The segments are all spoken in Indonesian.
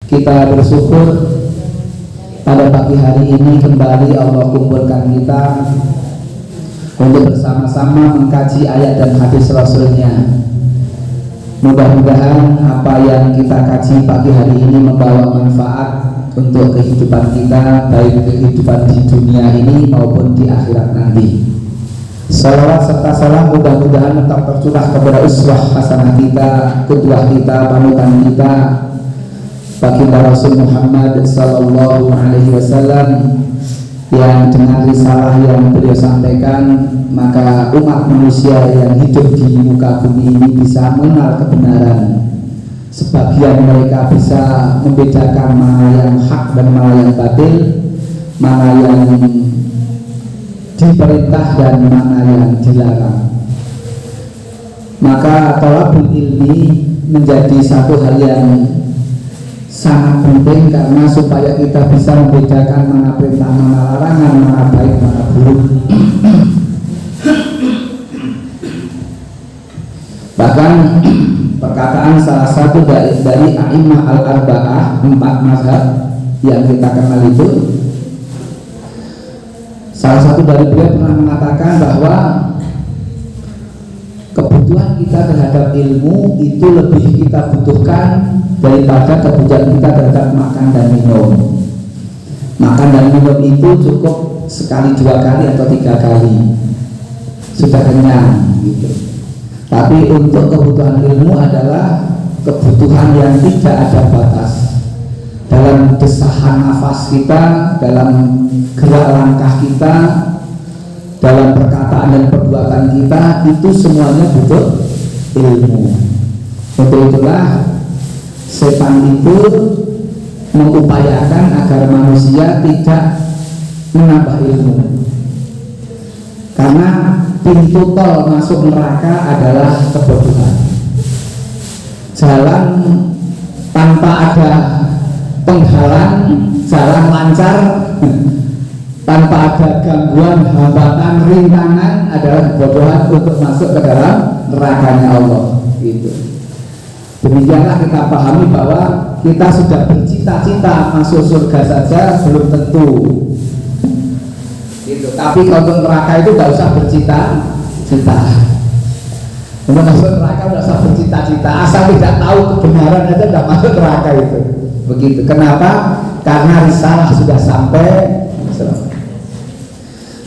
Kita bersyukur pada pagi hari ini kembali Allah kumpulkan kita untuk bersama-sama mengkaji ayat dan hadis Rasulnya. Mudah-mudahan apa yang kita kaji pagi hari ini membawa manfaat untuk kehidupan kita, baik kehidupan di dunia ini maupun di akhirat nanti. Salawat serta salam mudah-mudahan tetap tercurah kepada uswah hasanah kita, qudwah kita, panutan kita, baginda Rasul Muhammad sallallahu alaihi wasallam, yang dengan risalah yang beliau sampaikan maka umat manusia yang hidup di muka bumi ini bisa mengenal kebenaran. Sebagian mereka bisa membedakan mana yang hak dan mana yang batil, mana yang diperintah dan mana yang dilarang. Maka thalabul ilmi menjadi satu hal yang sangat penting karena supaya kita bisa membedakan mana perintah, mana larangan, mana baik, mana buruk. Bahkan perkataan salah satu dari a'immah al-arba'ah, 4 mazhab yang kita kenal itu, salah satu dari beliau pernah mengatakan bahwa kebutuhan kita terhadap ilmu itu lebih kita butuhkan daripada kebutuhan kita terhadap makan dan minum. Makan dan minum itu cukup sekali, 2 kali atau 3 kali sudah kenyang gitu. Tapi untuk kebutuhan ilmu adalah kebutuhan yang tidak ada batas. Dalam desahan nafas kita, dalam gerak langkah kita, dalam perkataan dan perbuatan kita, itu semuanya butuh ilmu. Untuk itulah setan itu mengupayakan agar manusia tidak menambah ilmu, karena pintu tol masuk neraka adalah kebodohan. Jalan tanpa ada penghalang, jalan lancar tanpa ada gangguan, hambatan, rintangan adalah kebodohan untuk masuk ke dalam nerakanya Allah. Gitu. Demikianlah kita pahami bahwa kita sudah bercita-cita masuk surga saja belum tentu. Gitu. Tapi kalau untuk neraka itu tidak usah bercita-cita. Untuk masuk neraka tidak usah bercita-cita, asal tidak tahu kebenaran aja tidak masuk neraka itu. Begitu. Kenapa? Karena risalah sudah sampai.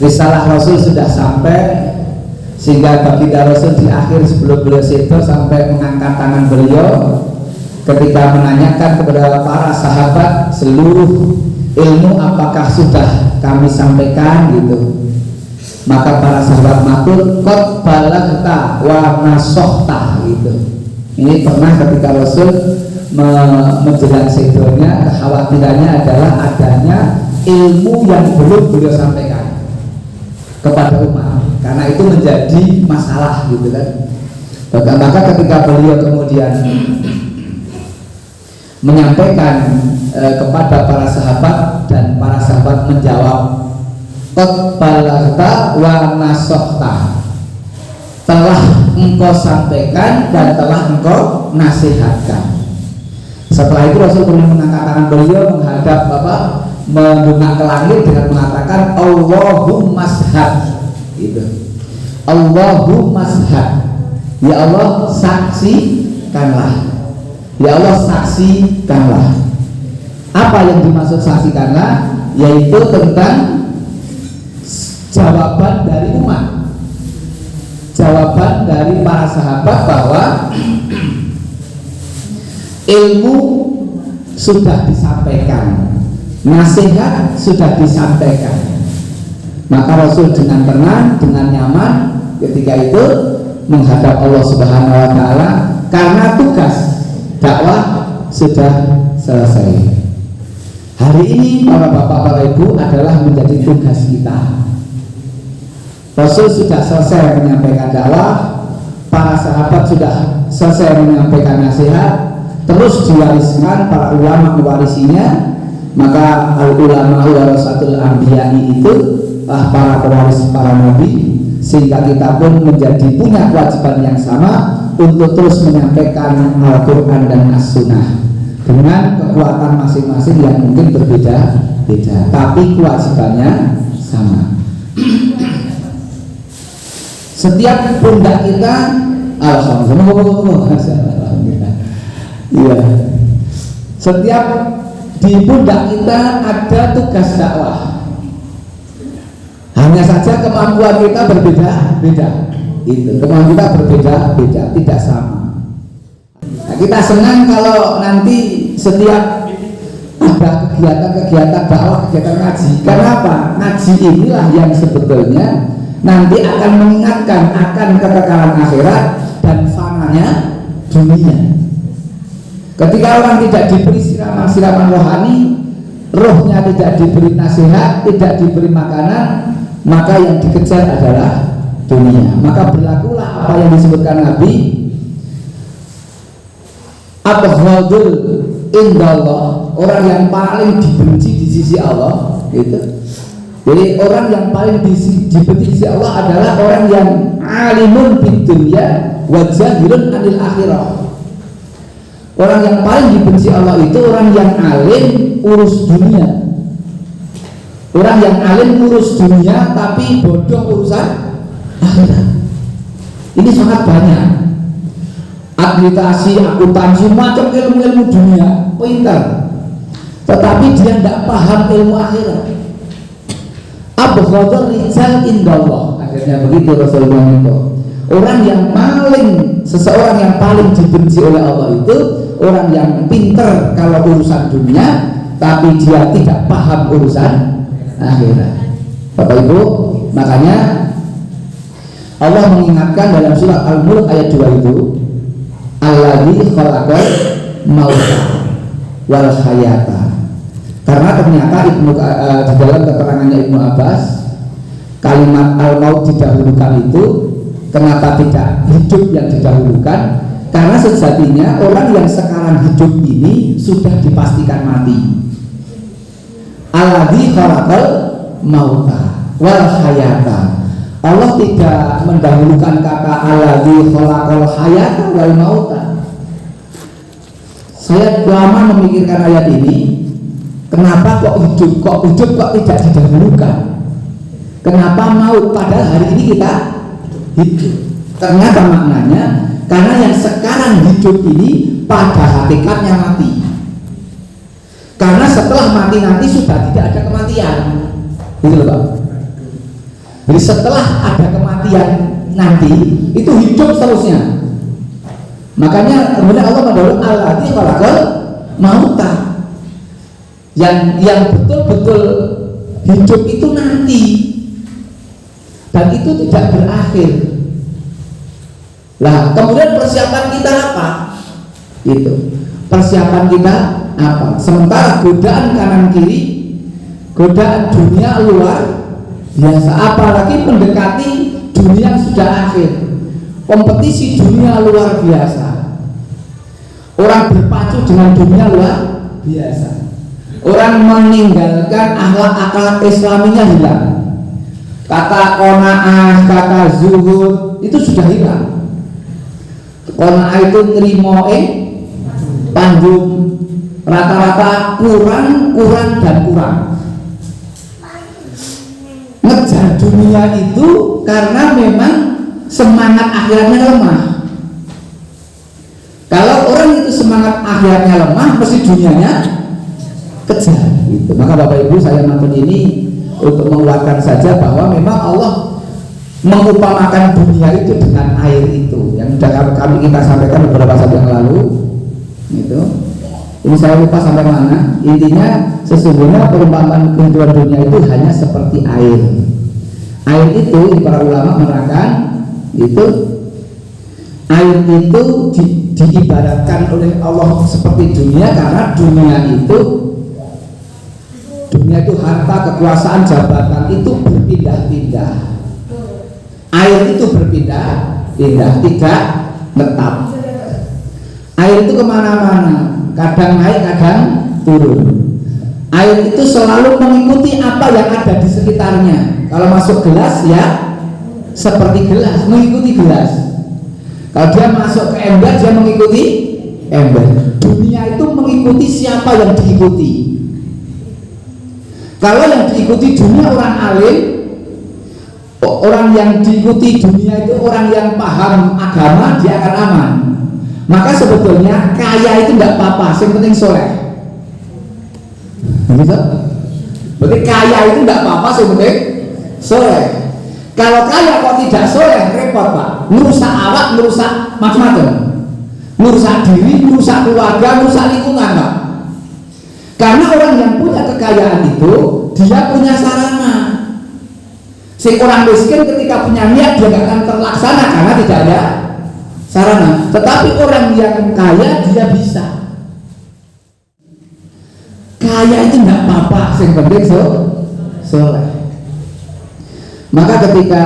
Risalah Rasul sudah sampai, sehingga baginda Rasul di akhir sebelum beliau itu sampai mengangkat tangan beliau ketika menanyakan kepada para sahabat seluruh ilmu apakah sudah kami sampaikan gitu. Maka para sahabat matur qad balagta wa nasohta gitu. Ini pernah ketika Rasul menjelang sedonya, kekhawatirannya adalah adanya ilmu yang belum beliau sampaikan kepada umat, karena itu menjadi masalah gitu kan. Maka ketika beliau kemudian menyampaikan kepada para sahabat dan para sahabat menjawab qad balagta wa nasohta, telah engkau sampaikan dan telah engkau nasihatkan. Setelah itu Rasul kemudian mengangkat tangan beliau menghadap mendongak ke langit dengan mengatakan Allahumma shhad gitu. Allahumma shhad, ya Allah saksikanlah, ya Allah saksikanlah. Apa yang dimaksud saksikanlah? Yaitu tentang jawaban dari umat, jawaban dari para sahabat bahwa ilmu sudah disampaikan, nasihat sudah disampaikan. Maka Rasul dengan tenang, dengan nyaman ketika itu menghadap Allah Subhanahu wa taala, karena tugas dakwah sudah selesai. Hari ini para bapak, para ibu adalah menjadi tugas kita. Rasul sudah selesai menyampaikan dakwah, para sahabat sudah selesai menyampaikan nasihat, terus diwariskan para ulama mewarisinya. Maka al-ulama warasatul anbiya'i itu para pewaris para nabi, sehingga kita pun menjadi punya kewajiban yang sama untuk terus menyampaikan Al-Quran dan As-Sunnah. dengan kekuatan masing-masing yang mungkin berbeda-beda, tapi kewajibannya sama. Setiap pundak kita, alhamdulillah, iya. Setiap di pundak kita ada tugas dakwah. Hanya saja kemampuan kita berbeda-beda. Itu kemampuan kita berbeda-beda, tidak sama. Nah, kita senang kalau nanti setiap ada kegiatan-kegiatan dakwah, kegiatan ngaji. Kenapa? Ngaji inilah yang sebetulnya nanti akan mengingatkan akan kekekalan akhirat dan fananya dunia. Ketika orang tidak diberi siraman rohani, rohnya tidak diberi nasihat, tidak diberi makanan, maka yang dikejar adalah dunia. Maka berlakulah apa yang disebutkan Nabi, abghadul indallah, orang yang paling dibenci di sisi Allah, gitu. Jadi orang yang paling dibenci di sisi Allah adalah orang yang alimun bid dunya wa jahilun anil akhirah. Orang yang paling dibenci Allah itu orang yang alim urus dunia. Orang yang alim urus dunia tapi bodoh urusan akhirat. Ini sangat banyak. Administrasi, akuntansi, macam ilmu-ilmu dunia, pintar, tetapi dia tidak paham ilmu akhirat. Abghadul rijal indallah, akhirnya begitu Rasulullah itu. Orang yang paling, seseorang yang paling dibenci oleh Allah itu orang yang pintar kalau urusan dunia, tapi dia tidak paham urusan akhirat. Bapak Ibu, makanya Allah mengingatkan dalam surat Al-Mulk ayat 2 itu, alladzi khalaqal mauta wal hayata. Karena ternyata di dalam keterangannya Ibnu Abbas, kalimat al-maut didahulukan itu kenapa tidak hidup yang didahulukan? Karena sejatinya orang yang sekarang hidup ini sudah dipastikan mati. Alladzi khalaqal mauta wal hayata. Allah tidak mendahulukan kata alladzi khalaqal hayata wal mauta. Saya lama memikirkan ayat ini. Kenapa kok hidup kok tidak didahulukan? Kenapa maut padahal hari ini kita hidup? Ternyata maknanya karena yang sekarang hidup ini pada hakikatnya mati. Karena setelah mati nanti sudah tidak ada kematian. Gitu loh Pak. Jadi setelah ada kematian nanti itu hidup seterusnya. Makanya kemudian Allah mendahulukan alladzi khalaqal mauta. Yang betul-betul hidup itu nanti, dan itu tidak berakhir. Lah kemudian persiapan kita apa? Itu persiapan kita apa? Sementara godaan kanan kiri, godaan dunia luar biasa, apalagi mendekati dunia yang sudah akhir, kompetisi dunia luar biasa. Orang berpacu dengan dunia luar biasa. Orang meninggalkan akhlak Islaminya hilang. Kata qanaah, kata zuhud itu sudah hilang. Qanaah itu nrimo panggung, rata-rata kurang dan kurang. Ngejar dunia itu karena memang semangat akhirnya lemah. Kalau orang itu semangat akhirnya lemah, pasti dunianya kejar. Gitu. Maka Bapak Ibu, saya nonton ini untuk menguatkan saja bahwa memang Allah mengupamakan dunia itu dengan air itu yang sudah kita sampaikan beberapa saat yang lalu. Itu ini saya lupa sampai mana. Intinya sesungguhnya perumpamaan kehidupan dunia itu hanya seperti air. Air itu para ulama menerangkan itu air itu diibaratkan oleh Allah seperti dunia karena dunia itu harta, kekuasaan, jabatan itu berpindah-pindah. Air itu berpindah-pindah, tidak tetap. Air itu kemana-mana, kadang naik, kadang turun. Air itu selalu mengikuti apa yang ada di sekitarnya. Kalau masuk gelas ya seperti gelas, mengikuti gelas. Kalau dia masuk ke ember, dia mengikuti ember. Dunia itu mengikuti siapa yang diikuti. Kalau yang diikuti dunia orang alim, orang yang diikuti dunia itu orang yang paham agama, dia akan aman. Maka sebetulnya kaya itu tidak apa-apa, yang penting soleh. Gitu? Berarti kaya itu tidak apa-apa, yang penting soleh. Kalau kaya kok tidak soleh, repot Pak. Merusak awak, merusak macam-macam. Merusak diri, merusak keluarga, merusak lingkungan Pak. Karena orang yang punya kekayaan itu, dia punya sarana. Si orang miskin ketika punya niat dia tidak akan terlaksana karena tidak ada sarana. Tetapi orang yang kaya dia bisa. Kaya itu tidak apa-apa, yang penting soleh. Maka ketika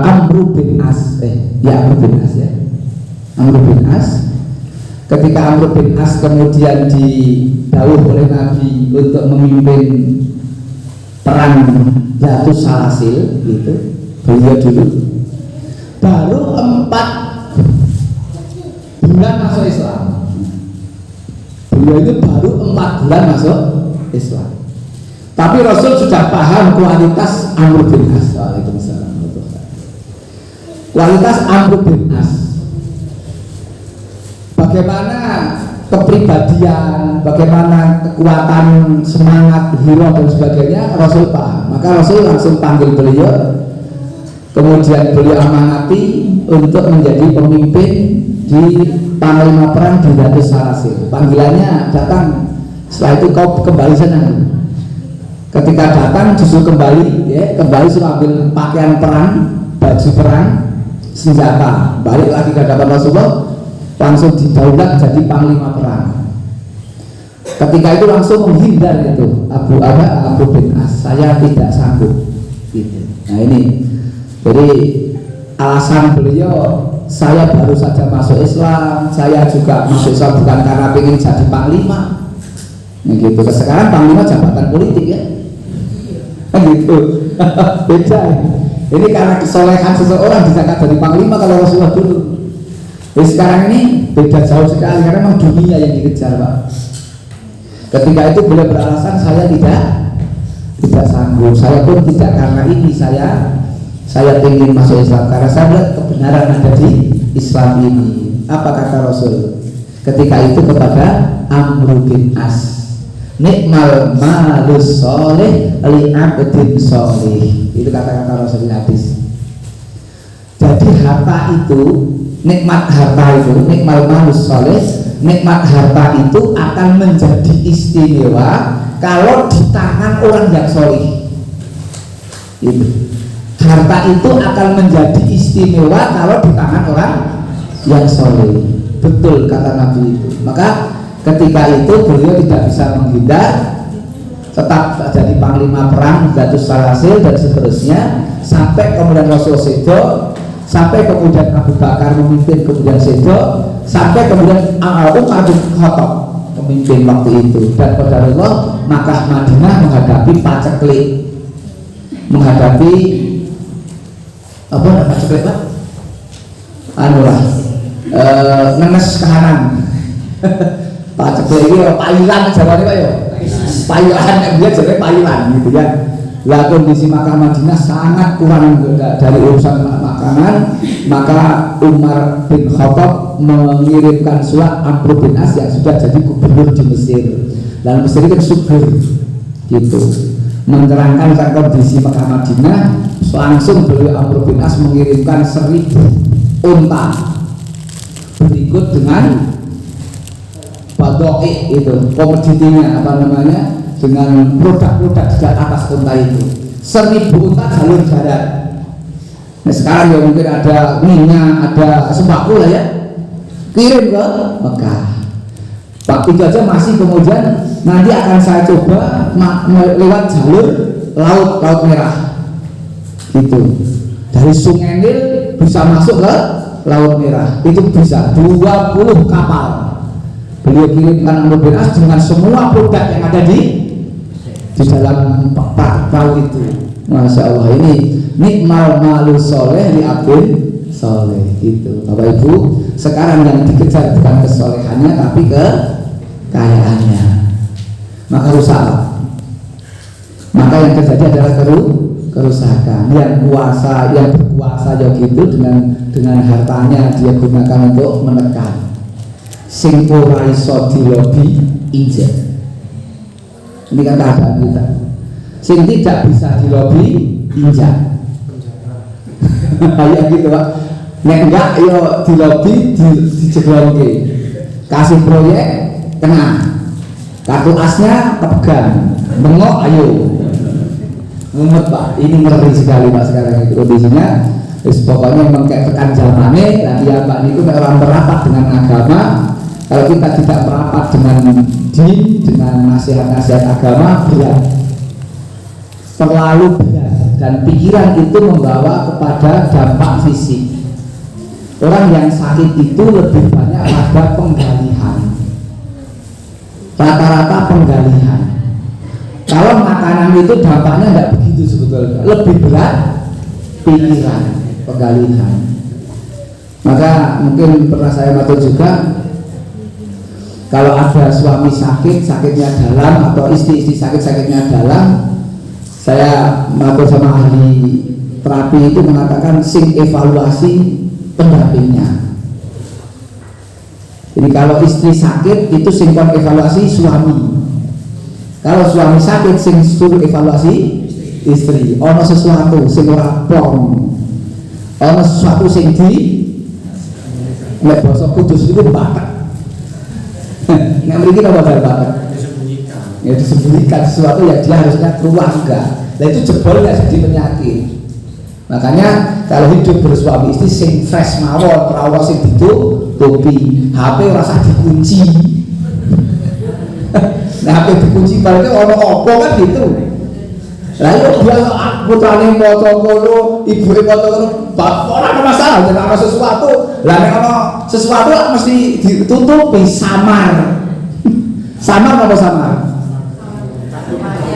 Amr bin As, ketika Amr bin As kemudian didhawuh oleh Nabi untuk memimpin perang Zatus Salasil, gitu, beliau dulu baru 4 bulan masuk Islam. Beliau itu baru 4 bulan masuk Islam. Tapi Rasul sudah paham kualitas Amr bin As. Waalaikumsalam. Kualitas Amr bin As, bagaimana kepribadian, bagaimana kekuatan semangat, hero dan sebagainya, Rasul paham. Maka Rasul langsung panggil beliau, kemudian beliau amanati untuk menjadi pemimpin di panglima perang di Zatus Salasil. Panggilannya datang, setelah itu kau kembali sana. Ketika datang justru kembali, ya, kembali sudah ambil pakaian perang, baju perang, senjata, balik lagi ke hadapan Rasulullah, langsung didaulat jadi panglima perang. Ketika itu langsung menghindar itu Abu bin As, saya tidak sanggup. Gitu. Nah ini, jadi alasan beliau, saya baru saja masuk Islam, saya juga masuk Islam bukan karena ingin jadi panglima. Nah, gitu. Sekarang panglima jabatan politik ya. Gitu. Beda. Ini karena kesolehan seseorang diangkat dari panglima kalau Rasulullah dulu. Jadi sekarang ini beda jauh sekali karena memang dunia yang dikejar Pak. Ketika itu boleh beralasan saya tidak sanggup. Saya pun tidak karena ini saya ingin masuk Islam karena saya lihat kebenaran ada di Islam ini. Apa kata Rasul ketika itu kepada Amr bin As? Nikmal malus soleh li abdin soleh. Itu kata-kata Rasul hadis. Jadi harta itu, nikmat harta itu, nikmal malus soleh, nikmat harta itu akan menjadi istimewa kalau di tangan orang yang soleh. Itu harta itu akan menjadi istimewa kalau di tangan orang yang soleh. Betul kata Nabi itu. Maka ketika itu beliau tidak bisa menghindar, tetap jadi panglima perang Zatus Salasil dan seterusnya, sampai kemudian Rasul sedo, sampai kemudian Abu Bakar memimpin kemudian sedo, sampai kemudian Umar bin Khattab memimpin waktu itu. Dan qadarullah Makkah Madinah menghadapi paceklik, menghadapi apa namanya paceklik Pak? Ngenes kahanan. Paceklik ini pailan jawabannya Pak ya. Pailan dia jadi pailan gitu ya. Lah kondisi Makkah Madinah sangat kurang dari urusan makanan, maka Umar bin Khattab mengirimkan surat Amr bin As yang sudah jadi gubernur di Mesir. Dan Mesir itu subur gitu. Menerangkan tentang kondisi Makkah Madinah, langsung beliau Amr bin As mengirimkan 1000 unta berikut dengan badoi itu komoditinya apa namanya, dengan produk-produk di atas unta itu. 1000 unta jalur darat. Nah sekarang ya mungkin ada minyak, ada sembako lah ya, kirim ke Mekah. Pak itu aja masih, kemudian nanti akan saya coba lewat jalur laut merah itu, dari Sungai Nil bisa masuk ke Laut Merah, itu bisa 20 kapal beliau kirimkan Amr bin As dengan semua produk yang ada di dalam perahu itu. Masya Allah, ini nikmal malu soleh li abdin soleh. Itu Bapak Ibu, sekarang yang dikejar bukan kesolehannya tapi kekayaannya, maka rusak. Maka yang terjadi adalah kerusakan. Yang berkuasa ya gitu, dengan hartanya dia gunakan untuk menekan. Sing ora iso dilobi injek. Ini kan keadaan kita. Sing tidak bisa dilobi injak. Kayak gitu Pak. Nek enggak yo dilobi dijeglongke. Kasih proyek kena. Kartu asnya kepegang. Bengok ayo. Mumet Pak, ini ngeri sekali Pak sekarang itu kondisinya. Pokoknya memang kayak tekan zamane. Lagi ya Pak niku orang merapat dengan agama. Kalau kita tidak merapat dengan din, dengan nasihat-nasihat agama, berat, terlalu berat, dan pikiran itu membawa kepada dampak fisik. Orang yang sakit itu lebih banyak pada penggalian, rata-rata penggalian. Kalau makanan itu dampaknya tidak begitu sebetulnya, lebih berat pikiran, penggalian. Maka mungkin pernah saya matur juga, kalau ada suami sakitnya dalam, atau istri sakitnya dalam, saya matur sama ahli terapi itu mengatakan sing evaluasi pendampingnya. Jadi kalau istri sakit itu sing kon evaluasi suami. Kalau suami sakit sing suruh evaluasi istri. Ono sesuatu sing ora plong. Ono sesuatu sing di nek basa kudus itu bakat. Nek mriki apa bakat? Disembunyikan. Ya disembunyikan sesuatu yang dia harusnya keluar enggak. Nah itu jebol nggak jadi penyakit. Makanya kalau hidup bersuami istri sing fresh mawon, ora sing ditutupi, HP rasa dikunci. Nah HP dikunci berarti ono apa kan gitu. Lah yo biasa putrane maca ngono, ibuke maca ngono, ora ada masalah, nek ana sesuatu. Lah nek ana sesuatu mesti ditutupi, samar. Samar apa samar?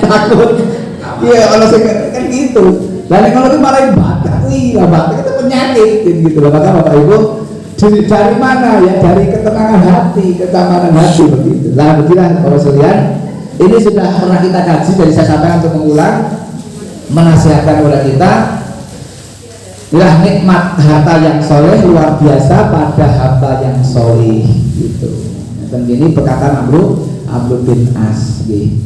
Takut. Iya, kalau saya kan gitu. Lalu kalau itu malah batak, lah batak itu penyakit, gitu. Maka Bapak Ibu dari mana ya? Dari ketenangan hati, ketamanan hati begitu. Lah beginilah Bapak sekalian, ini sudah pernah kita kaji, jadi saya sampaikan untuk mengulang, menasihatkan kepada kita. Inilah nikmat harta yang soleh luar biasa pada harta yang soleh, gitu. Dan ini perkataan Amr bin As. Gitu.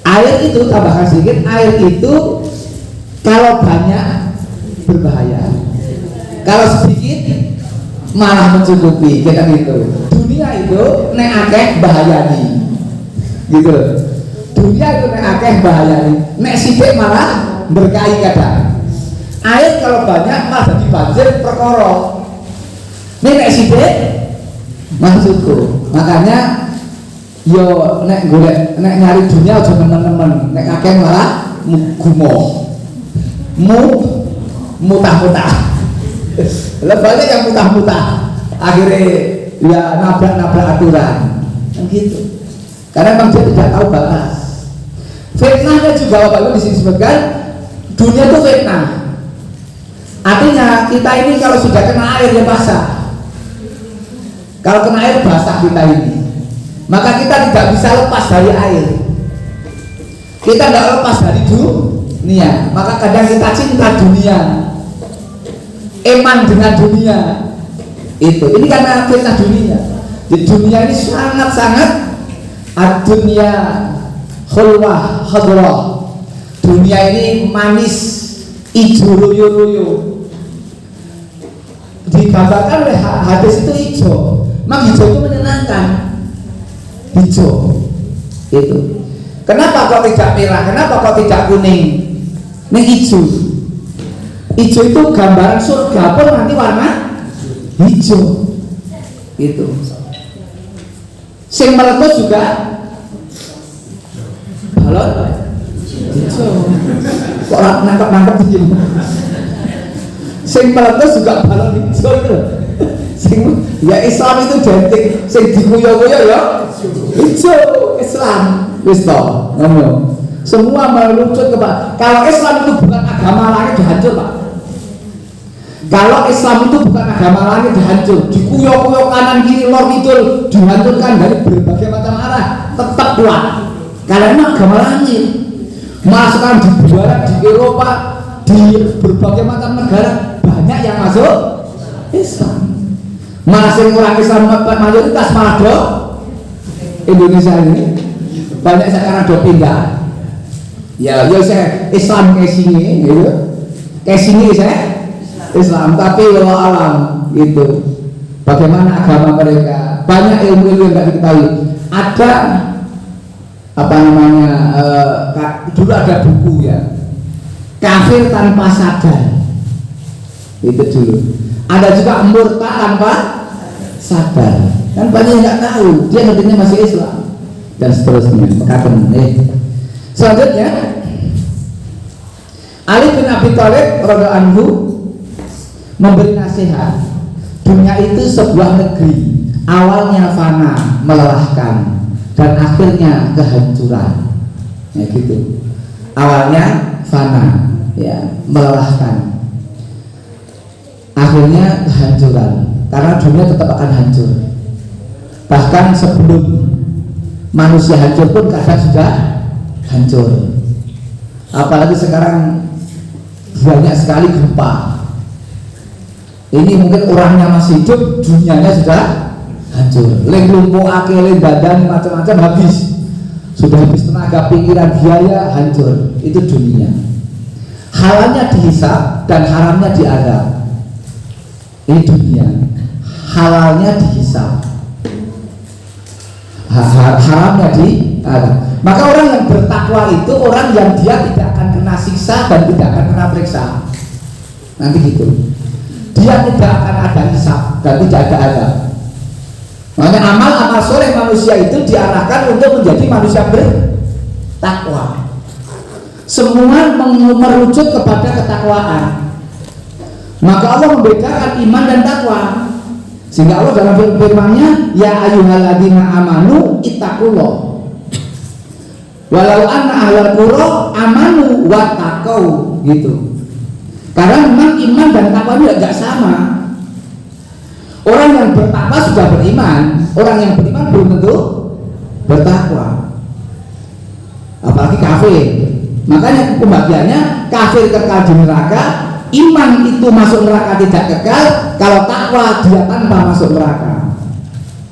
Air itu, tambahkan sedikit, air itu kalau banyak berbahaya, kalau sedikit malah mencukupi, kita gitu. Dunia itu nek akeh bahayani, gitu. Dunia itu nek akeh bahayani, nek sithik malah berkahi kadang. Air kalau banyak malah jadi banjir perkara. Nek sithik malah cukup. Makanya yo nek golek nek nyari dunia aja nemen-nemen, nek akeh malah gumoh. Mutah-mutah. Lah banyak yang mutah-mutah. Akhirnya ya nabrak-nabrak aturan. Gitu. Karena memang dia tidak tahu batas. Fitnahnya juga Bapak Ibu di sini sebutkan, dunia itu fitnah. Artinya kita ini kalau sudah kena air ya basah. Kalau kena air basah kita ini. Maka kita tidak bisa lepas dari air. Kita tidak lepas dari dunia. Maka kadang kita cinta dunia, eman dengan dunia. Itu. Ini karena fitnah dunia. Jadi dunia ini sangat-sangat ad-dunya khulwah khadrah. Dunia ini manis, hijau loyo-loyo. Digambarkan oleh hadis itu hijau. Memang hijau itu menyenangkan. Hijau itu. Kenapa kok tidak merah? Kenapa kok tidak kuning? Ini hijau. Hijau itu gambaran surga pun nanti warna hijau. Itu. Sing meletus juga balon hijau. Kok nangkep begini? Sing meletus juga balon hijau itu. Sing ya Islam itu identik, sing dikuyo-kuyo ya hijau Islam, wis to, ngomong. Semua melucut kepada, kalau Islam itu bukan agama lain, sudah hancur Pak. Kalau Islam itu bukan agama langit dihancur, dikuyok-kuyok kanan kiri lor kidul, dihancurkan dari berbagai macam arah, tetap kuat. Karena ini agama langit. Malah sekarang di barat, di Eropa, di berbagai macam negara banyak yang masuk Islam. Malah sing orang Islam mayoritas malah do Indonesia ini banyak sekarang do pindah. Ya saya Islam kayak sini, gitu. Kayak sini saya Islam, tapi walau alam gitu. Bagaimana agama mereka? Banyak ilmu-ilmu yang tidak diketahui. Ada apa namanya? Dulu ada buku ya, kafir tanpa sadar. Itu dulu. Ada juga murtad tanpa sadar. Kan banyak yang nggak tahu. Dia ngertinya masih Islam dan seterusnya. Selanjutnya, Ali bin Abi Thalib radhiyallahu anhu memberi nasihat. Dunia itu sebuah negeri, awalnya fana, melelahkan, dan akhirnya kehancuran. Ya gitu. Awalnya fana, ya, melelahkan, akhirnya kehancuran. Karena dunia tetap akan hancur. Bahkan sebelum manusia hancur pun kadang sudah hancur. Apalagi sekarang banyak sekali gempa. Ini mungkin orangnya masih hidup, dunianya sudah hancur. Leng lumpuh akil, leng badan macam-macam habis. Sudah habis tenaga, pikiran, biaya, hancur. Itu dunia. Halalnya dihisab dan haramnya diadab. Ini dunia. Halalnya dihisab, haramnya diadab. Maka orang yang bertakwa itu orang yang dia tidak akan kena siksa dan tidak akan kena periksa. Nanti gitu. Dia tidak akan ada hisab dan tidak ada adab. Makanya amal-amal soleh manusia itu diarahkan untuk menjadi manusia bertakwa. Semua merujuk kepada ketakwaan. Maka Allah membedakan iman dan takwa. Sehingga Allah dalam firman-Nya, ya ayyuhalladzina amanu ittaqullah. Walau anna ahlal qura amanu wattaqau, gitu. Karena memang iman dan takwa itu tidak sama. Orang yang bertakwa sudah beriman, orang yang beriman belum tentu bertakwa. Apalagi kafir. Makanya pembagiannya kafir kekal di neraka, iman itu masuk neraka tidak kekal, kalau takwa dia tanpa masuk neraka.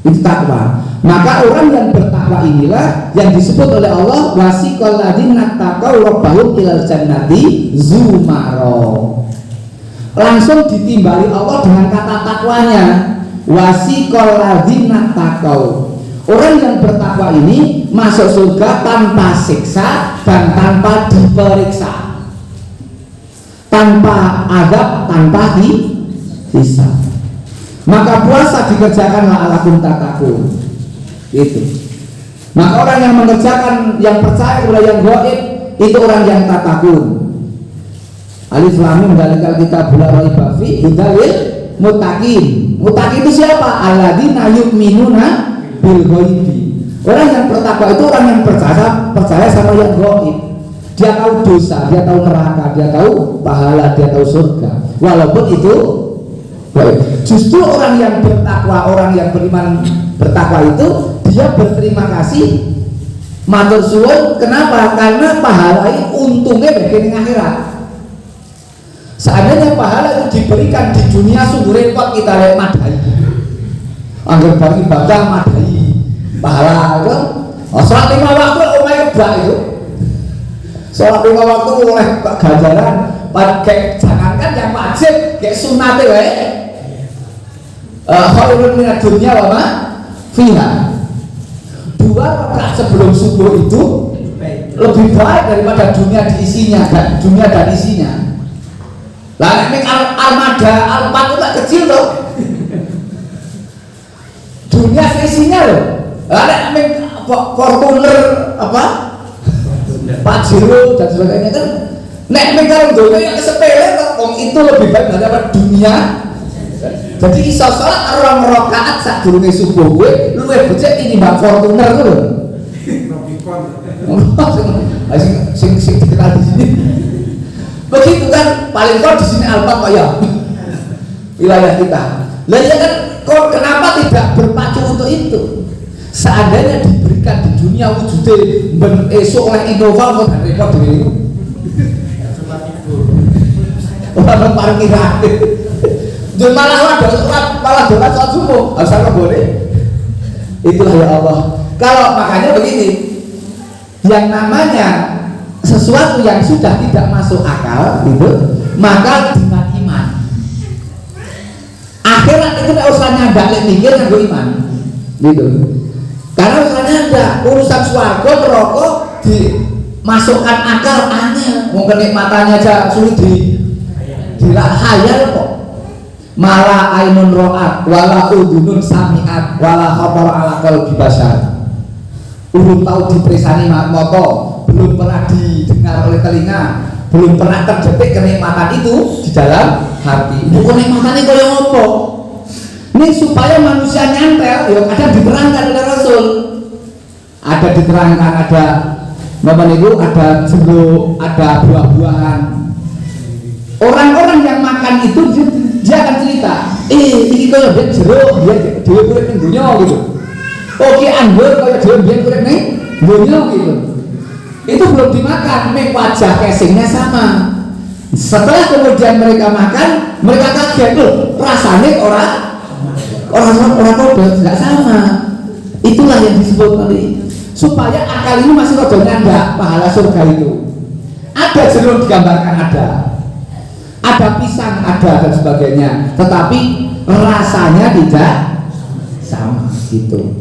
Itu takwa. Maka orang yang bertakwa inilah yang disebut oleh Allah wasiqal ladzina taqaw rabbahum ilal jannati zumaro. Langsung ditimbali Allah dengan kata takwanya, wasiqal ladzina taqaw. Orang yang bertakwa ini masuk surga tanpa siksa dan tanpa diperiksa, tanpa adab, tanpa dihisab. Maka puasa dikerjakanlah ala kum tatakun. Itu. Maka orang yang mengerjakan, yang percaya kepada yang gaib, itu orang yang tatakun. Alif lam mim dalikal kitabul la raiba fi hudalil muttaqin. Muttaqin itu siapa? Alladzina yu'minuna bil ghaibi. Orang yang bertakwa itu orang yang percaya sama yang gaib. Dia tahu dosa, dia tahu neraka, dia tahu pahala, dia tahu surga. Walaupun itu baik. Justru orang yang bertakwa, orang yang beriman bertakwa itu dia berterima kasih, matur suwun. Kenapa? Karena pahala itu untungnya bagian akhirat. Seandainya pahala itu diberikan di dunia, sungguh repot kita lihat madai. Anggap bagi ibadah madai pahala itu. Sholat 5 waktu omai kebak itu. Sholat 5 waktu oleh ganjaran. Pakai jangankan yang wajib, kayak sunate wae. Khairun minad dunya wa ma fiha. 2 rakaat sebelum subuh itu lebih baik daripada dunia diisinya dan dunia dan isinya. Lah nek armada Alphard itu tak kecil loh. Dunia isinya loh. Lah nek Fortuner apa? Pajero dan sebagainya kan nek kalau dunia yang sepele kok itu lebih baik daripada dunia. Jadi iso salat orang rakaat sak durunge subuh kuwi luwih becik tinimbang Fortuner kuwi lho. Sing dikenal di sini. Begitu kan paling kok di sini Alphard Pak ya. wilayah kita. Lah ya kan, kok kenapa tidak berpacu untuk itu? Seandainya diberikan di dunia wujudnya esok oleh Innova kok gak repot ini. Orang parkiran. Malah doa sholat subuh, harus apa boleh? Itulah ya Allah. Kalau makanya begini, yang namanya sesuatu yang sudah tidak masuk akal gitu, maka dengan iman. Akhirat itu tidak usah nyandak mikir nganggo iman, gitu. Karena usahanya ada urusan swarga neraka dimasukkan akal aneh, mau kenikmatannya aja sulit hayal kok. Mala ainun ro'at wala udunun sami'at wala khabar ala qalbi bashar. Belum tahu diperisani moto, belum pernah didengar oleh telinga, belum pernah terdetik kenikmatan itu di dalam hati. Itu kenikmatan itu yang apa? Ini supaya manusia nyantel, ya ada diterangkan oleh Rasul. Ada diterangkan, ada ada jeruk, ada buah-buahan. Orang-orang yang makan itu dia akan cerita, ini kaya dia jeruk, dia kulit ning dunya gitu. Oke, anggur kaya dia kulit ning dunya gitu. Itu belum dimakan, ning wajah casingnya sama. Setelah kemudian mereka makan, mereka kaget loh, rasanya orang kode nggak sama. Itulah yang disebut tadi, supaya akal ini masih rada nyanda pahala surga itu. Ada jeruk digambarkan ada pisang ada dan sebagainya, tetapi rasanya tidak sama gitu.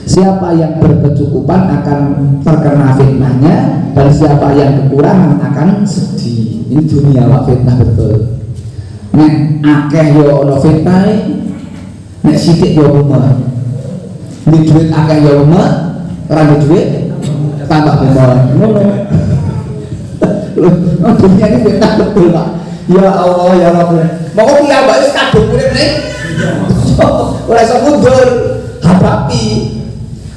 Siapa yang berkecukupan akan terkena fitnahnya, dan siapa yang kekurangan akan sedih. Ini dunia wak fitnah betul. Nek akeh yo ono fitnah, nek sithik yo umur. Di duit akeh yo umur, ora di duit tambah umur. Ngono. Oh, dunia ini fitnah betul Pak. Ya Allah ya Rabb. Mau piyambak wis kadung urip ning. Ora iso mundur, hadapi.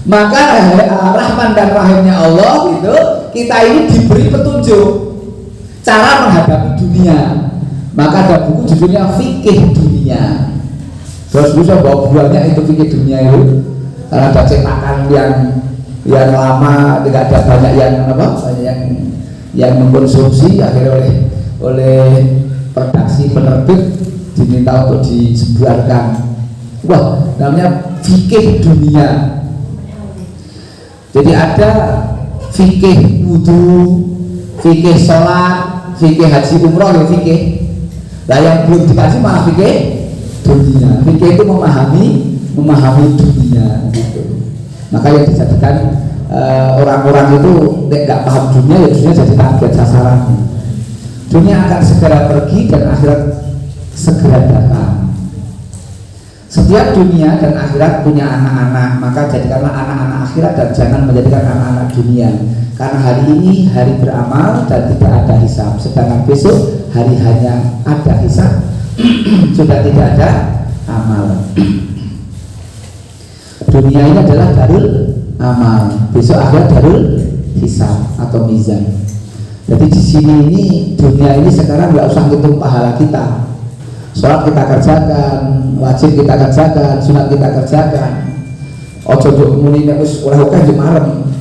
Maka rahman dan rahimnya Allah gitu, kita ini diberi petunjuk cara menghadapi dunia. Maka ada buku judulnya Fikih Dunia. Terus bisa bawa buahnya itu Fikih Dunia itu. Karena ada cetakan yang lama, tidak ada banyak yang mengkonsumsi, akhirnya oleh redaksi penerbit diminta untuk disebarkan. Wah, namanya Fikih Dunia. Jadi ada fikih wudu, fikih sholat, fikih haji umroh, ya fikih. Nah yang belum dikaji malah fikih dunia. Fikih itu memahami dunia gitu. Maka yang dijadikan orang-orang itu nggak paham dunia, ya dunia jadi target sasarannya. Dunia akan segera pergi dan akhirat segera datang. Setiap dunia dan akhirat punya anak-anak, maka jadikanlah anak-anak akhirat dan jangan menjadikan anak-anak dunia. Karena hari ini hari beramal dan tidak ada hisab, sedangkan besok hari hanya ada hisab, sudah tidak ada amal. Dunia ini adalah darul amal, besok akhirat darul hisab atau mizan. Jadi di sini ini dunia ini sekarang nggak usah hitung pahala kita. Sholat kita kerjakan, wajib kita kerjakan, sunat kita kerjakan. Ojo jok muni nek wis ora oke jemarem.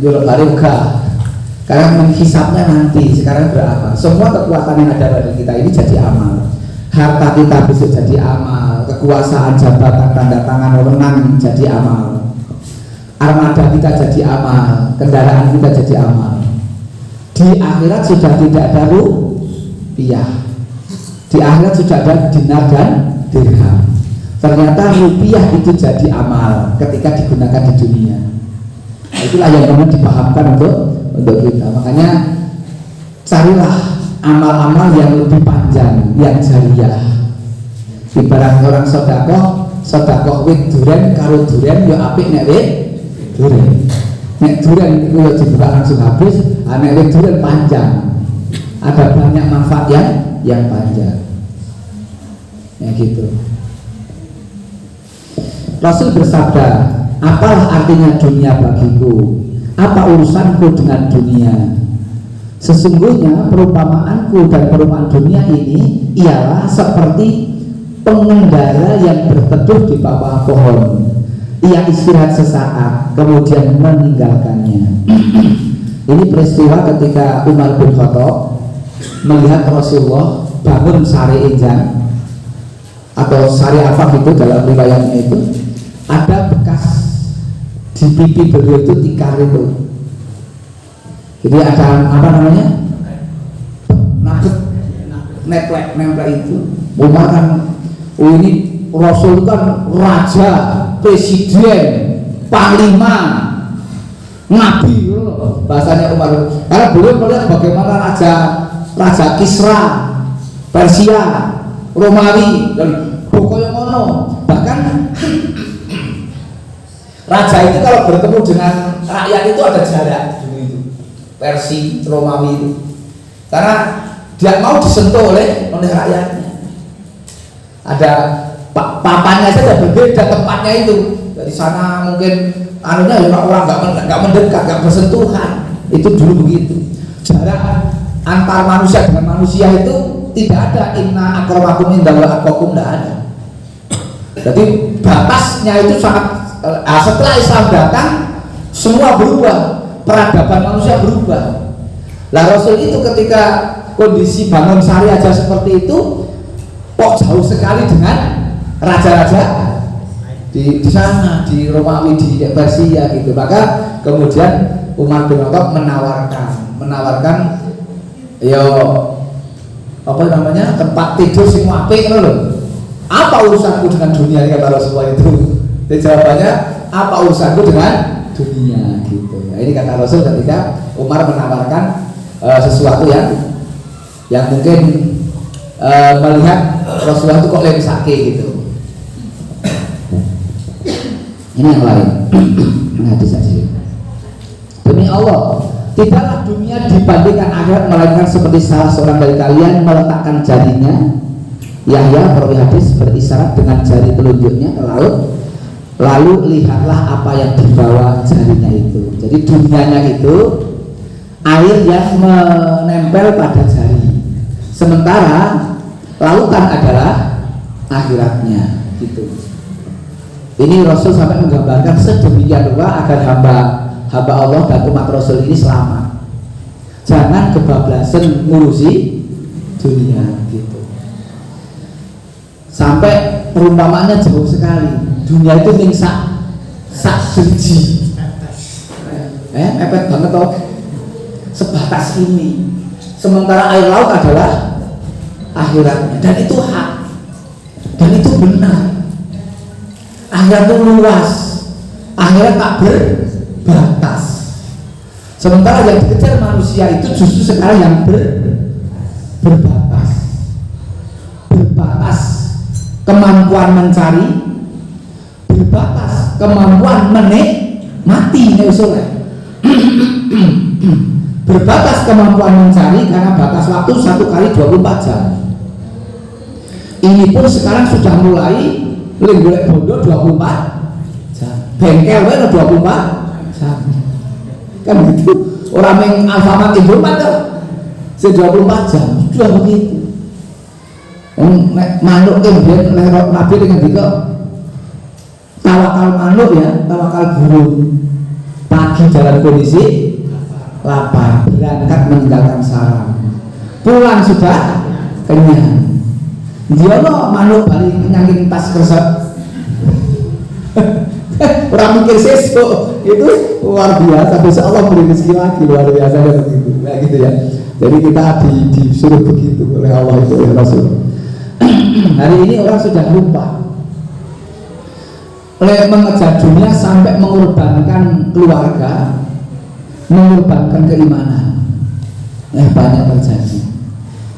Yo lebare uga. Karena menghisapnya nanti, sekarang beramal. Semua kekuatan yang ada pada kita ini jadi amal. Harta kita besok jadi amal, kekuasaan, jabatan, tanda tangan, wewenang jadi amal. Armada kita jadi amal, kendaraan kita jadi amal. Di akhirat sudah tidak ada rupiah. Di akhirat sudah ada dinar dan dirham. Ternyata rupiah itu jadi amal ketika digunakan di dunia. Itulah yang kemudian dipahamkan untuk kita. Makanya carilah amal-amal yang lebih panjang, yang jariah. Ibarat orang sodakoh wit duren karo duren ya apik nek wit duren. Nek duren itu ya dibuka langsung habis, nek wit duren panjang. Ada banyak manfaat yang panjang. Ya gitu. Rasul bersabda, apalah artinya dunia bagiku? Apa urusanku dengan dunia? Sesungguhnya perumpamaanku dan perumpamaan dunia ini ialah seperti pengendara yang berteduh di bawah pohon. Ia istirahat sesaat, kemudian meninggalkannya. Ini peristiwa ketika Umar bin Khattab melihat Rasulullah bangun sari injang atau sari afaf itu dalam riwayatnya itu ada bekas di pipi beliau itu tikar itu. Jadi ada apa namanya? Nempel itu. Umar kan, ini Rasul kan raja, presiden, panglima, nabi, bahasanya Umar. Karena beliau melihat bagaimana raja Kisra, Persia, Romawi, dan pokoknya ngono. Bahkan raja itu kalau bertemu dengan rakyat itu ada jarak. Versi Romawi itu, karena dia mau disentuh oleh rakyatnya. Ada papanya saja berbeda tempatnya itu. Dari sana mungkin anunya ya orang nggak mendekat, nggak bersentuhan. Itu dulu begitu. Jarak antar manusia dengan manusia itu tidak ada inna akramakum indallahi atqakum, tidak ada. Jadi batasnya itu sangat. Setelah Islam datang, semua berubah. Peradaban manusia berubah. Lah Rasul itu ketika kondisi bangun sari aja seperti itu, kok jauh sekali dengan raja-raja di sana, di Romawi, di Persia gitu. Maka kemudian Umar bin Khattab menawarkan yo apa namanya, tempat tidur sing apik loh. Apa urusanku dengan dunia, kata Rasulullah itu. Jadi jawabannya, apa urusanku dengan dunia gitu. Nah, ini kata Rasul ketika Umar menawarkan sesuatu yang mungkin melihat Rasulullah itu kok lemsake gitu. Ini yang lain. Hadis saja. Demi Allah, tidaklah dunia dibandingkan akhirat melainkan seperti salah seorang dari kalian meletakkan jarinya. Yahya perawi hadis berisyarat dengan jari telunjuknya ke laut. Lalu lihatlah apa yang dibawa jarinya itu. Jadi dunianya itu air yang menempel pada jari, sementara lautan adalah akhiratnya gitu. Ini Rasul sampai menggambarkan sedemikian rupa agar hamba Allah dan umat Rasul ini selamat. Jangan kebablasan ngurusi dunia gitu. Sampai perumpamaannya jauh sekali. Dunia itu ning sak driji. Mepet banget toh. Sebatas ini. Sementara air laut adalah akhiratnya, dan itu hak. Dan itu benar. Akhirat itu luas. Akhirat tak berbatas. Sementara yang dikejar manusia itu justru sekarang yang berbatas. Berbatas kemampuan mencari, berbatas kemampuan menikmati, berbatas kemampuan mencari karena batas waktu 1 kali 24 jam. Ini pun sekarang sudah mulai golek bondo 24 jam, bengkel wae 24 jam. Kan gitu. Orang yang Alfamart Indomaret tuh 24 jam sudah begitu. Manuk kemudian Nabi dengan juga tawakal manuk ya, tawakal burung. Pagi dalam kondisi lapar, berangkat meninggalkan sarang, pulang sudah kenyang. Dia lo manuk balik nyangkin tas kerset. Orang mikir sesuk itu luar biasa. Besok Allah beri rezeki lagi luar biasa begitu. Nah gitu ya. Jadi kita disuruh begitu oleh Allah itu oleh Rasul. Hari ini orang sudah lupa oleh mengejar dunia sampai mengorbankan keluarga, mengorbankan keimanan. Banyak terjadi.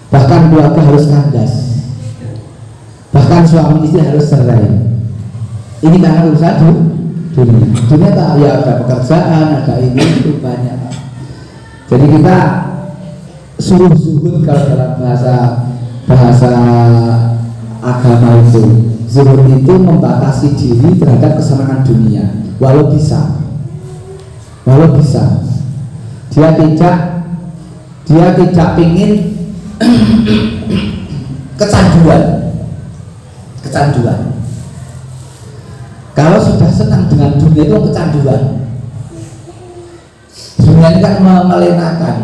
Bahkan keluarga harus kandas, bahkan suami istri harus cerai. Ini karena urusan dunia. Dunia tak ya, ada pekerjaan, ada ini itu banyak. Jadi kita suruh zuhud kalau dalam bahasa agama itu. Zuhud itu membatasi diri terhadap kesenangan dunia, walau bisa dia tidak dia tidak ingin kecanduan. Kalau sudah senang dengan dunia itu kecanduan. Dunia ini kan melenakan.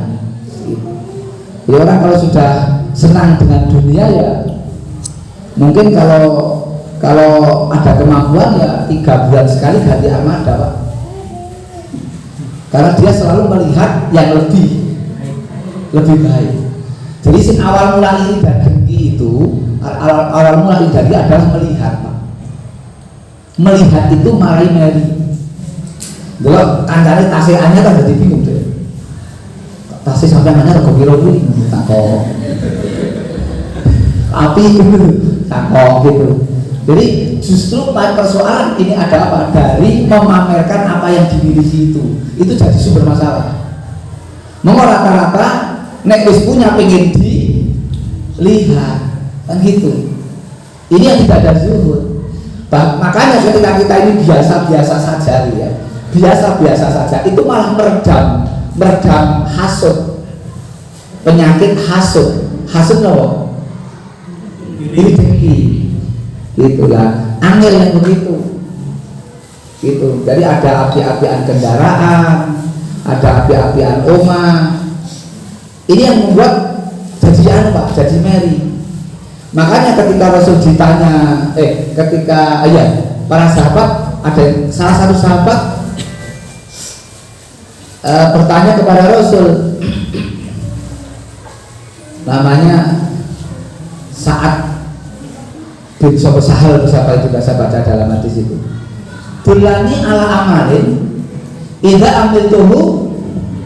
Ya, orang kalau sudah senang dengan dunia ya mungkin kalau ada kemampuan ya 3 bulan sekali ganti armada, Pak. Karena dia selalu melihat yang lebih baik. Jadi awal mula iri dan dengki itu, awal mula iri dengki adalah melihat, Pak. Melihat itu mari-mari. Kalau kancane tasih anyar kan jadi bingung deh. Tasih sampai anyar kok kira kuwi tak kok. Api gitu, tak kok gitu. Jadi justru persoalan ini ada apa? Dari memamerkan apa yang dimiliki itu jadi sumber masalah. Nomor rata-rata nek wis punya pengen dilihat kan gitu. Ini yang tidak ada zuhud. Makanya ketika kita ini biasa-biasa saja ya, biasa-biasa saja itu malah meredam hasud, penyakit hasud loh. Ini dengki. Itulah angel yang begitu gitu. Jadi ada api-apian kendaraan, ada api-apian omah, ini yang membuat jadi Pak, jadi meri. Makanya ketika Rasul ditanya para sahabat, ada salah satu sahabat bertanya kepada Rasul, namanya Sa'ad bin Sahal, siapa itu saya baca dalam hadis itu. Dulani ala amalin idza amiltuhu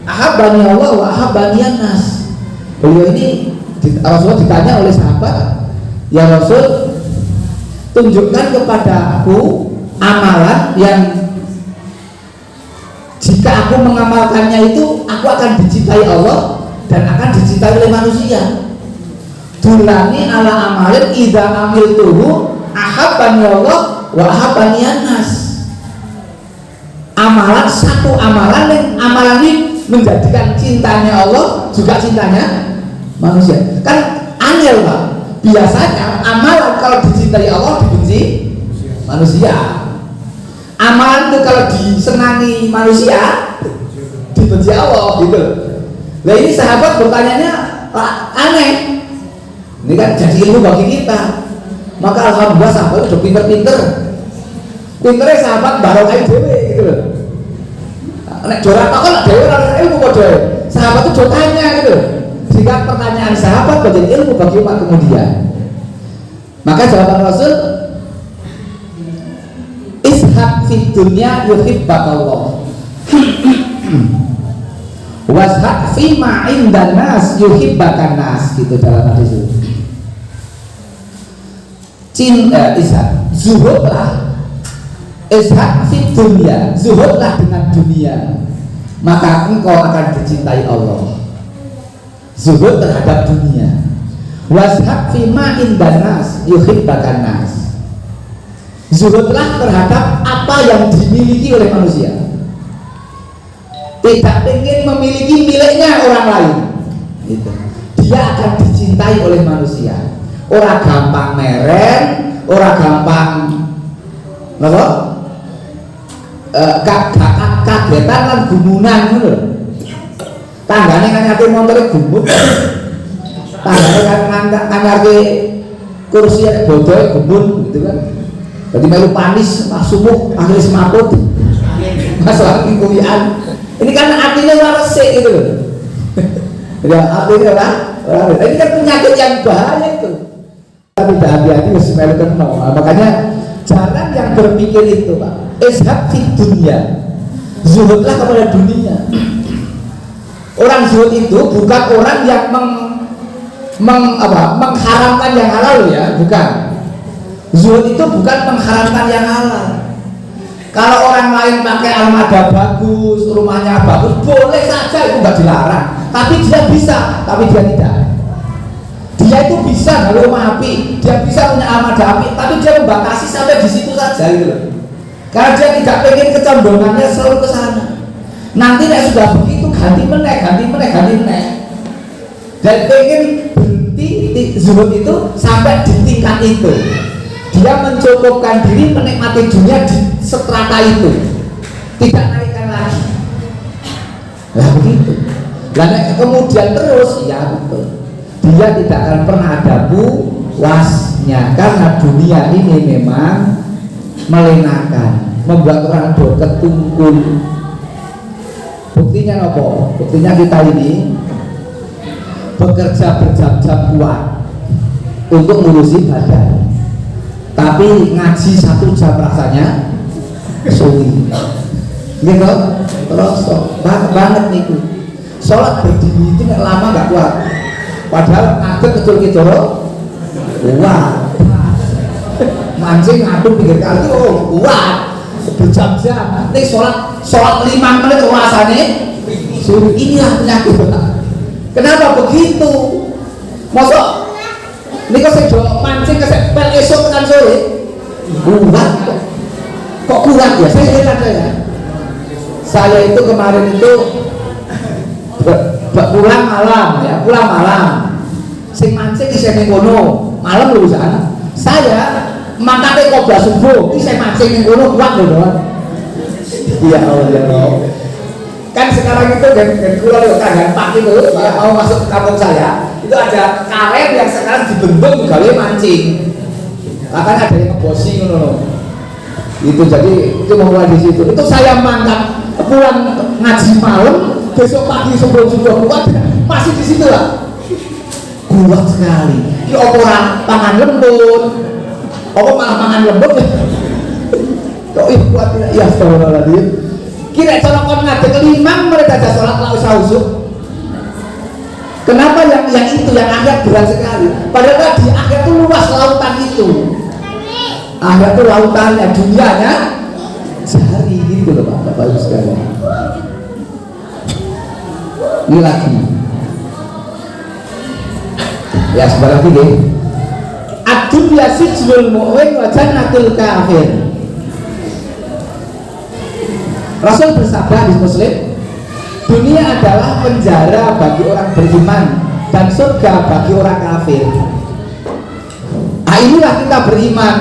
ahabbani Allah wa ahabbani nas. Beliau ini Rasulullah ditanya oleh sahabat, ya Rasul, tunjukkan kepada aku amalan yang jika aku mengamalkannya itu aku akan dicintai Allah dan akan dicintai oleh manusia. Dulani ala amalin idza amiltuhu ahabbani Allah wa ahabbani nas. Amalan, satu amalan yang amalan ini menjadikan cintanya Allah juga cintanya manusia. Kan aneh, Pak. Biasanya amalan kalau dicintai Allah dibenci manusia. Amalan itu kalau disenangi manusia dibenci Allah gitu. Nah ini sahabat bertanyanya aneh. Ini kan jadi ilmu bagi kita. Maka alhamdulillah sahabat udah pinter-pinter. Pinternya sahabat barokah dewe gitu loh. Nek jorak kok nek dewe ora ilmu kok dewe. Sahabat itu tanya gitu. Jika pertanyaan sahabat menjadi ilmu bagi umat kemudian. Maka jawaban Rasul, ishab fid dunya yuhibbakallah. Washab fi ma indan nas yuhibbakan nas, gitu dalam hadis itu. Ishab, zuhudlah. Ishab fid dunya, zuhudlah dengan dunia, maka engkau akan dicintai Allah. Zuhud terhadap dunia. Washab fi ma indan nas yuhibbakan nas. Zuhudlah terhadap apa yang dimiliki oleh manusia. Tidak ingin memiliki miliknya orang lain gitu. Dia akan dicintai oleh manusia. Orang gampang meren, orang gampang kagetan lan gumunan gitu. Tanggane kan ate montore gumut. Tanggane kan ngangarke kursi bodohe gumut gitu kan. Jadi melu panis, sumuh, akhirnya semaput. Masalah kulian. Ini kan artinya ora resik gitu loh. Ya artinya ora. Ini kan penyakit yang bahaya itu. Tapi tidak hati-hati mesti melu kenal. Makanya jangan yang berpikir itu, Pak. Ishab fid dunya. Zuhudlah kepada dunia. Orang zuhud itu bukan orang yang mengharamkan yang halal ya, bukan. Zuhud itu bukan mengharamkan yang halal. Kalau orang lain pakai armada bagus, rumahnya bagus, boleh saja, itu nggak dilarang. Tapi dia bisa, tapi dia tidak. Dia itu bisa kalau rumah api, dia bisa punya armada api, tapi dia membatasi sampai di situ saja gitu loh. Karena dia tidak pengen kecondongannya selalu ke sana. Nanti nek sudah begitu ganti meneh. dan pengen berhenti zuhud itu sampai di tingkat itu. Dia mencukupkan diri menikmati dunia di strata itu, tidak naikkan lagi. Lah begitu. Dan kemudian terus ya betul. Dia tidak akan pernah ada puasnya karena dunia ini memang melenakan, membuat orang ketungkul. Buktinya apa? Buktinya kita ini bekerja berjam-jam kuat untuk ngurusi badan, tapi ngaji 1 jam rasanya suwi. Gitu, terus banget nih. Sholat berdiri itu nggak lama nggak kuat. Padahal ada kecil-kecil kuat. Mancing ngaduk pinggir kali itu kuat berjam-jam. Nih sholat 5 menit rasanya suruh. Inilah penyakit. Kenapa begitu? Masuk ini kok saya mancing kesepel esok kan sore kuat kok kuat ya? Saya heran saya itu kemarin itu pulang malam ya, pulang malam sing mancing di sini kono malam lulusan saya mangkate kobra subuh ini saya mancing di kono kuat loh. Iya Allah ya Allah. Kan sekarang itu dan pulau Tangan Pak itu ya, mau masuk ke kampung saya itu ada karet yang sekarang dibentuk gawe mancing. Bahkan ada yang ngebosi ngono. Itu jadi itu memulai di situ. Itu saya mangkat pulang ngaji malam, besok pagi sebelum kuat masih di situ lah. Kuat sekali. Ini orang tangan lembut. Apa malah tangan lembut? Kok kuat ya astagfirullahaladzim. Kira cara kon ngadeg 5 mereka aja sholat la usah usuk. Kenapa yang itu yang akhir berat sekali? Padahal di akhir itu luas lautan itu. Akhir itu lautannya, dunianya sehari gitu loh Pak, bagus sekali. Ini lagi. Ya sebentar lagi deh. Ad-dunya sijnul mu'min wa jannatul kafir. Rasul bersabda di Muslim, dunia adalah penjara bagi orang beriman dan surga bagi orang kafir. Nah inilah kita beriman,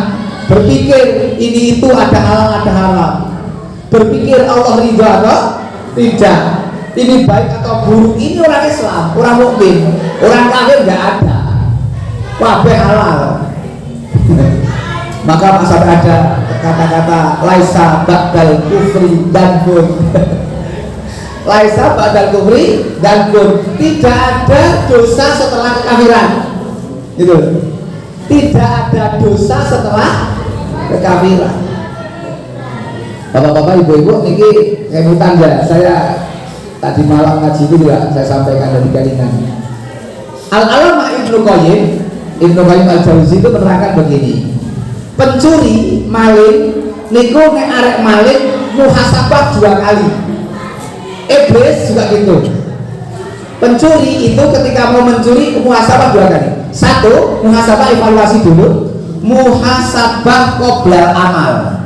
berpikir ini itu ada halal ada haram, berpikir Allah ridha atau tidak, ini baik atau buruk. Ini orang Islam, orang mukmin, orang kafir nggak ada, kabeh halal. Maka masa ada kata-kata laisa ba'dal kufri dan kun. Laisa ba'dal kufri dan kun. Tidak ada dosa setelah kekafiran. Gitu. Tidak ada dosa setelah kekafiran. Bapak-bapak, ibu-ibu, ini kemutan ya. Saya tadi malam ngaji itu juga saya sampaikan dari Kalingan. Al-Alama Ibnu Qayyim Al-Jauzi itu menerangkan begini. Pencuri, maling, niku nek arek maling muhasabah 2 kali. Iblis juga gitu. Pencuri itu ketika mau mencuri muhasabah 2 kali. 1, muhasabah evaluasi dulu. Muhasabah qoblal amal.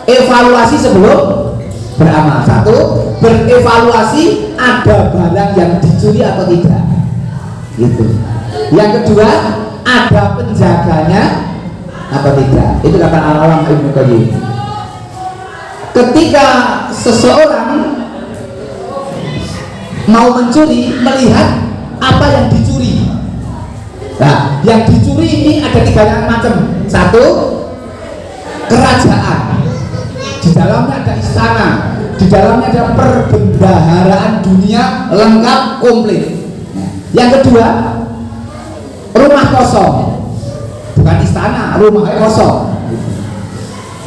Evaluasi sebelum beramal. 1, berevaluasi ada barang yang dicuri atau tidak. Gitu. Yang kedua, ada penjaganya apa tidak. Itu kata Al-Alama Ibnu Qayyim. Ketika seseorang mau mencuri, melihat apa yang dicuri. Nah, yang dicuri ini ada 3 macam. 1, kerajaan. Di dalamnya ada istana, di dalamnya ada perbendaharaan dunia lengkap komplit. Yang kedua, rumah kosong. Bukan istana, rumahnya kosong.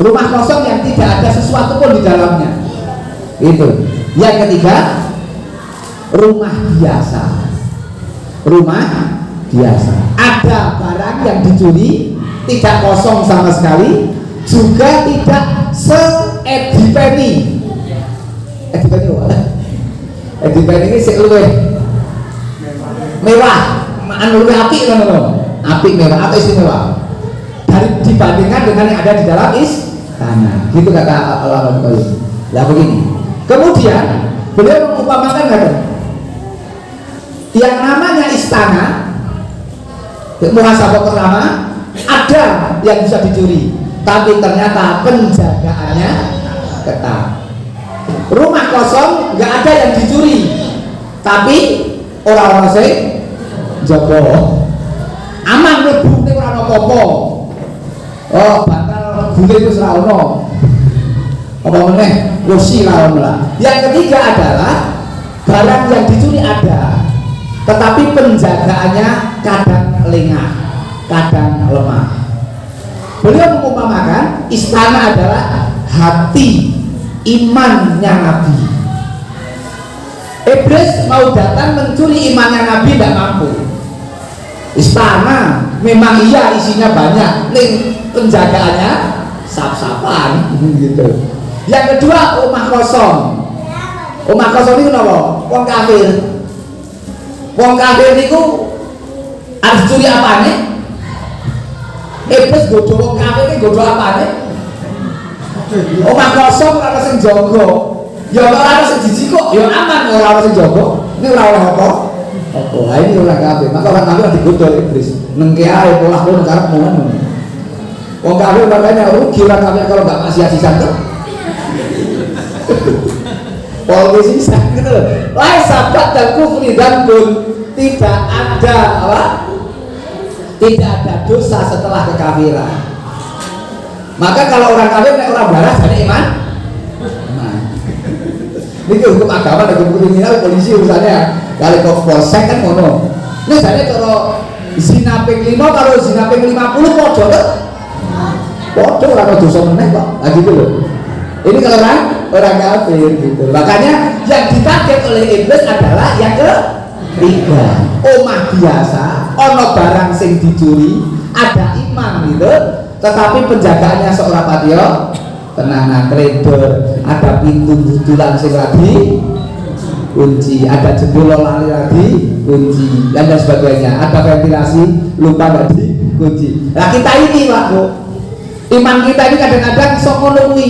Rumah kosong yang tidak ada sesuatu pun di dalamnya. Itu. Yang ketiga, rumah biasa. Rumah biasa. Ada barang yang dicuri, tidak kosong sama sekali, juga tidak se-edipeni. Edipeni apa? Edipeni ini seluwe mewah, anu apik kan lho. Apik mewah atau istimewa dari dibandingkan dengan yang ada di dalam istana. Gitu kata Allah. Lah begini. Kemudian beliau mengumpamakan kata yang namanya istana muhasabah pertama ada yang bisa dicuri, tapi ternyata penjagaannya ketat. Rumah kosong nggak ada yang dicuri, tapi orang-orang sing jogo aman mlebu ning ora ana apa-apa. Oh, bantal guling wis ora ono. Apa meneh kursi ra ono lah. Yang ketiga adalah barang yang dicuri ada, tetapi penjagaannya kadang lengah, kadang lemah. Beliau mengumpamakan istana adalah hati imannya Nabi. Iblis mau datang mencuri imannya Nabi, tidak mampu. Istana memang iya isinya banyak, ning penjagaannya sap-sapan gitu. Yang kedua, omah kosong. Omah kosong itu apa? Wong kafir. Wong kafir itu harus curi apane? Iblis godho wong kafir iki godho apane? Omah kosong ora ana sing jaga. Ya ora ana sing jiji kok, ya aman ora ana sing jaga. Ini ora oleh apa? Apa? Lah ini ora kafir. Maka orang kafir digodho iblis. Nengke ae pola kono karepmu ngono. Wong kafir makanya rugi orang kafir kalau enggak maksiat sisan tuh. Polisi sisan gitu loh. Lai sabat dan kufri dan pun tidak ada apa? Tidak ada dosa setelah kekafiran. Maka kalau orang kafir nek orang baras jadi iman. Ini hukum agama dan hukum kriminal polisi urusannya. Kalau kok polsek kan ngono. Ini jadi kalau zina ping 5 kalau zina ping 50 podo tuh. Podo ora dosa meneh kok. Nah gitu loh. Ini kalau orang kafir gitu. Makanya yang ditarget oleh iblis adalah yang ketiga. Omah biasa, ono barang sing dicuri, ada iman gitu. Tetapi penjagaannya seorang patio tenanan trader, ada pintu butulan sing lagi kunci, ada jendela lali lagi kunci dan sebagainya, ada ventilasi lupa tadi kunci. Nah kita ini Pak Bu, iman kita ini kadang-kadang sok ngono kuwi.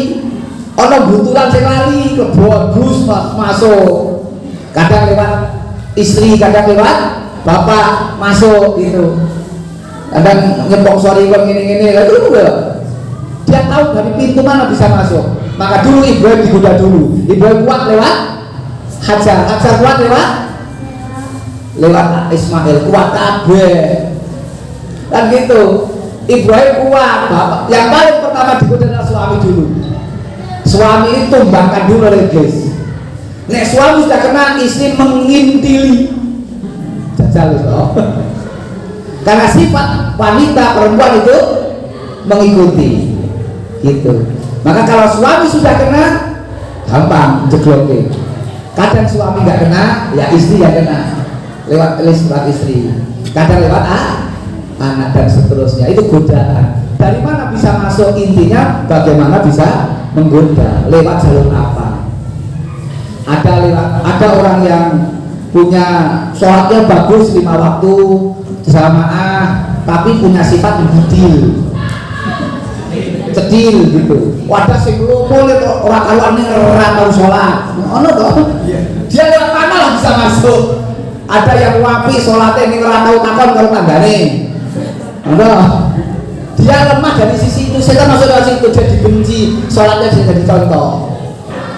Ono butulan sing lali kebon bus masuk. Kadang lewat istri, kadang lewat bapak masuk gitu. Kadang nyepok sorry kok ngene-ngene lha itu dia tahu dari pintu mana bisa masuk. Maka dulu Ibrahim digoda dulu. Ibrahim kuat lewat Hajar, Hajar kuat lewat Ismail, kuat kabeh. Dan gitu. Ibrahim kuat, bapak. Yang paling pertama digoda adalah suami dulu. Suami itu tumbangkan dulu oleh iblis. Nek suami sudah kena, istri mengintili. Jajal itu. Karena sifat wanita perempuan itu mengikuti. Gitu. Maka kalau suami sudah kena, gampang jegloke. Kadang suami nggak kena, ya istri yang kena. Lewat istri. Kadang lewat anak dan seterusnya. Itu godaan. Dari mana bisa masuk, intinya bagaimana bisa menggoda, lewat jalur apa? Ada orang yang punya sholatnya bagus 5 waktu jamaah, tapi punya sifat cedil gitu. Wadah sing lumpuh orang kawane ora tau sholat. Ono toh? Dia lewat mana lah bisa masuk. Ada yang wapi sholatnya ning ora tau takon karo tanggane. Ono. Dia lemah dari sisi itu, setan masuk dari situ, jadi benci sholatnya jadi contoh.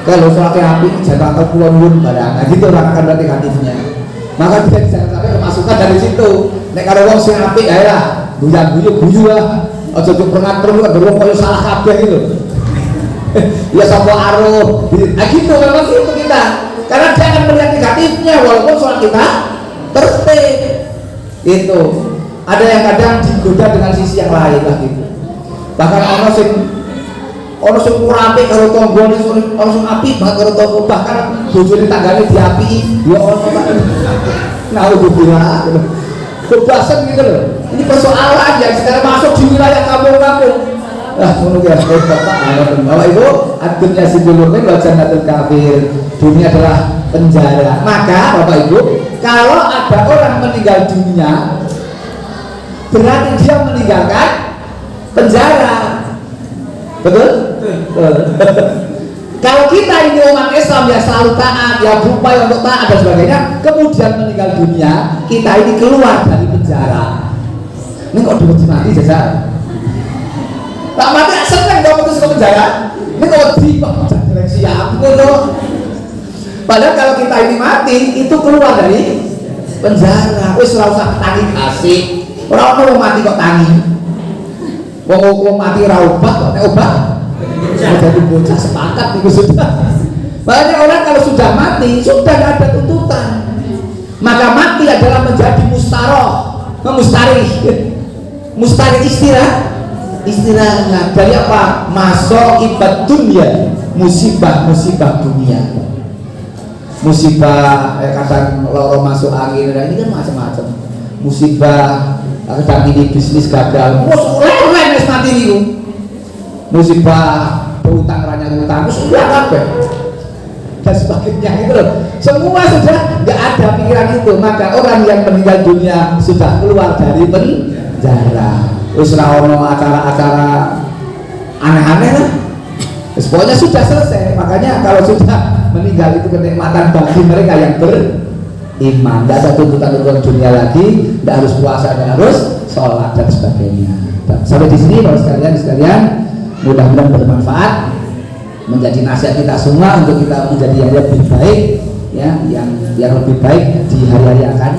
Kalau sholatnya api, jangan tahu pulau barang. Nah gitu orang akan berarti negatifnya. Maka dia jangan sampai kemasukan dari situ. Nek kalau wong sing apik ae lah, guyu lah. Aja cuk perngat kan wong koyo salah kabeh gitu. Ya sapa aruh. Nah gitu memang gitu kita. Karena dia akan melihat negatifnya walaupun sholat kita tertib. Itu. Ada yang kadang digoda dengan sisi yang lain lah gitu. Bahkan ono sing apik karo tanggane, ono sing apik banget karo tangga, bahkan bojone tanggane diapiki, ya ono Pak. Nah, udah kebasan gitu loh. Ini persoalan yang sekarang masuk di wilayah kampung-kampung. Nah, ngono ya, Bapak Ibu, akhirnya si dulunya wajanatul kafir. Dunia adalah penjara. Maka Bapak Ibu, kalau ada orang meninggal dunia, berarti dia meninggalkan penjara. Betul? Kalau kita ini umat Islam ya selalu taat, ya berupaya untuk taat dan sebagainya, kemudian meninggal dunia, kita ini keluar dari penjara. Ini kok mati jasa? Tak mati seneng kok putus ke penjara. Ini kok jadi siap loh. Padahal kalau kita ini mati, itu keluar dari penjara. Wis ora usah tangi kasih. Ora ono mati kok tangi. Wong mati ra obat kok nek obat. Jadi bocah sepakat itu sudah. Makanya orang kalau sudah mati sudah tidak ada tuntutan. Maka mati adalah menjadi mustari istirahat dari apa? Masoibad dunia, musibah dunia. Musibah kadang loro masuk angin, ini kan macam-macam. Musibah kadang ini bisnis gagal. Wes mati niku. Musibah berutang ranyang utang sudah kabeh dan sebagainya itu loh. Semua sudah nggak ada pikiran itu. Maka orang yang meninggal dunia sudah keluar dari penjara. Wis ora ono acara-acara aneh-aneh lah. Pokoknya sudah selesai. Makanya kalau sudah meninggal itu kenikmatan bagi mereka yang beriman. Tidak ada tuntutan dunia lagi. Tidak harus puasa, tidak harus sholat dan sebagainya. Sampai di sini Bapak sekalian, mudah-mudahan bermanfaat, menjadi nasihat kita semua untuk kita menjadi yang lebih baik, ya, yang lebih baik di hari-hari akan